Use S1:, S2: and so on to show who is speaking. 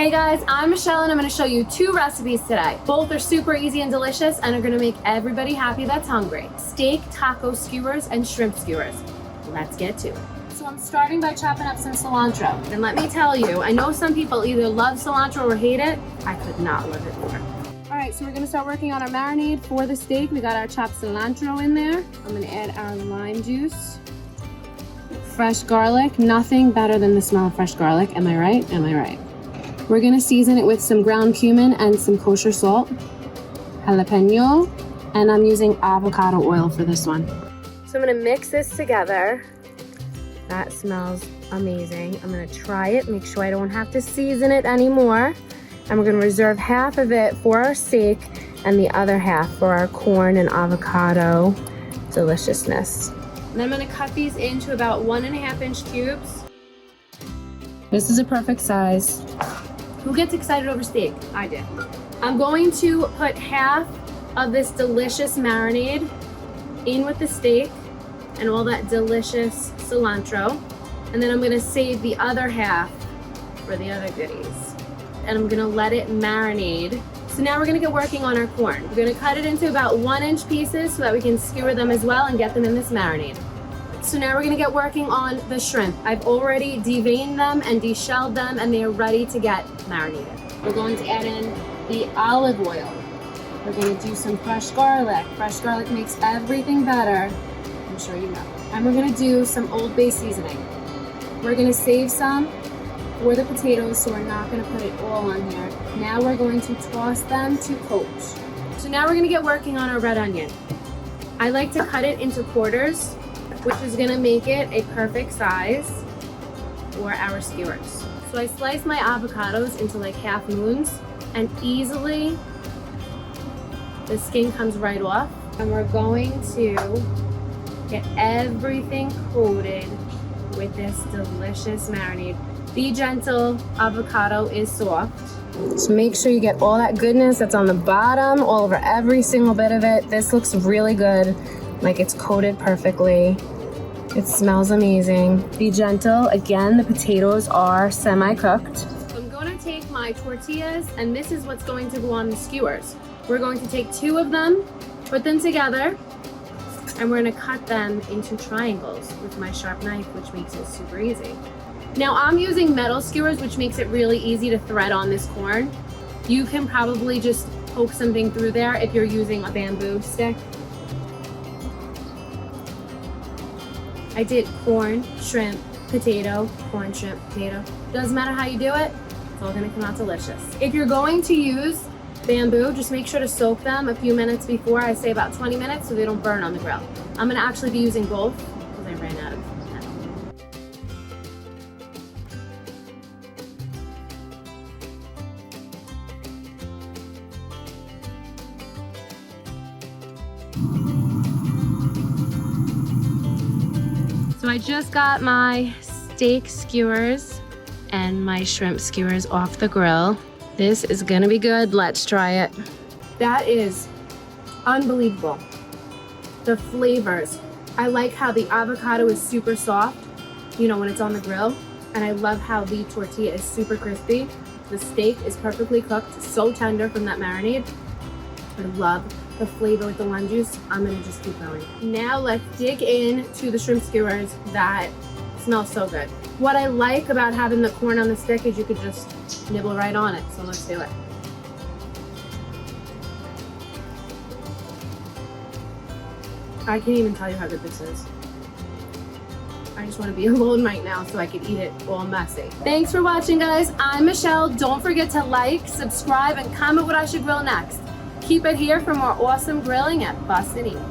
S1: Hey guys, I'm Michelle and I'm going to show you 2 recipes today. Both are super easy and delicious and are going to make everybody happy that's hungry. Steak taco skewers and shrimp skewers. Let's get to it. So I'm starting by chopping up some cilantro. And let me tell you, I know some people either love cilantro or hate it. I could not love it more. All right, so we're going to start working on our marinade for the steak. We got our chopped cilantro in there. I'm going to add our lime juice. Fresh garlic. Nothing better than the smell of fresh garlic. Am I right? Am I right? We're gonna season it with some ground cumin and some kosher salt, jalapeño, and I'm using avocado oil for this one. So I'm gonna mix this together. That smells amazing. I'm gonna try it, make sure I don't have to season it anymore. And we're gonna reserve half of it for our steak and the other half for our corn and avocado deliciousness. And then I'm gonna cut these into about 1.5 inch cubes. This is a perfect size. Who gets excited over steak? I did. I'm going to put half of this delicious marinade in with the steak and all that delicious cilantro. And then I'm gonna save the other half for the other goodies. And I'm gonna let it marinate. So now we're gonna get working on our corn. We're gonna cut it into about 1 inch pieces so that we can skewer them as well and get them in this marinade. So now we're gonna get working on the shrimp. I've already deveined them and deshelled them and they are ready to get marinated. We're going to add in the olive oil. We're gonna do some fresh garlic. Fresh garlic makes everything better, I'm sure you know. And we're gonna do some Old Bay seasoning. We're gonna save some for the potatoes, so we're not gonna put it all on here. Now we're going to toss them to coat. So now we're gonna get working on our red onion. I like to cut it into quarters, which is gonna make it a perfect size for our skewers. So I slice my avocados into like half moons and easily the skin comes right off. And we're going to get everything coated with this delicious marinade. Be gentle, avocado is soft. So make sure you get all that goodness that's on the bottom, all over every single bit of it. This looks really good, like it's coated perfectly. It smells amazing. Be gentle. Again, the potatoes are semi-cooked. So I'm going to take my tortillas, and this is what's going to go on the skewers. We're going to take 2 of them, put them together, and we're going to cut them into triangles with my sharp knife, which makes it super easy. Now I'm using metal skewers, which makes it really easy to thread on this corn. You can probably just poke something through there if you're using a bamboo stick. I did corn, shrimp, potato, corn, shrimp, potato. Doesn't matter how you do it, it's all gonna come out delicious. If you're going to use bamboo, just make sure to soak them a few minutes before. I say about 20 minutes so they don't burn on the grill. I'm gonna actually be using both because I ran out of metal. So I just got my steak skewers and my shrimp skewers off the grill. This is gonna be good. Let's try it. That is unbelievable. The flavors. I like how the avocado is super soft, you know, when it's on the grill. And I love how the tortilla is super crispy. The steak is perfectly cooked, so tender from that marinade. I love the flavor with the lime juice. I'm gonna just keep going. Now let's dig into the shrimp skewers that smell so good. What I like about having the corn on the stick is you could just nibble right on it. So let's do it. I can't even tell you how good this is. I just want to be alone right now so I can eat it all messy. Thanks for watching, guys. I'm Michelle. Don't forget to like, subscribe, and comment what I should grill next. Keep it here for more awesome grilling at Bussin.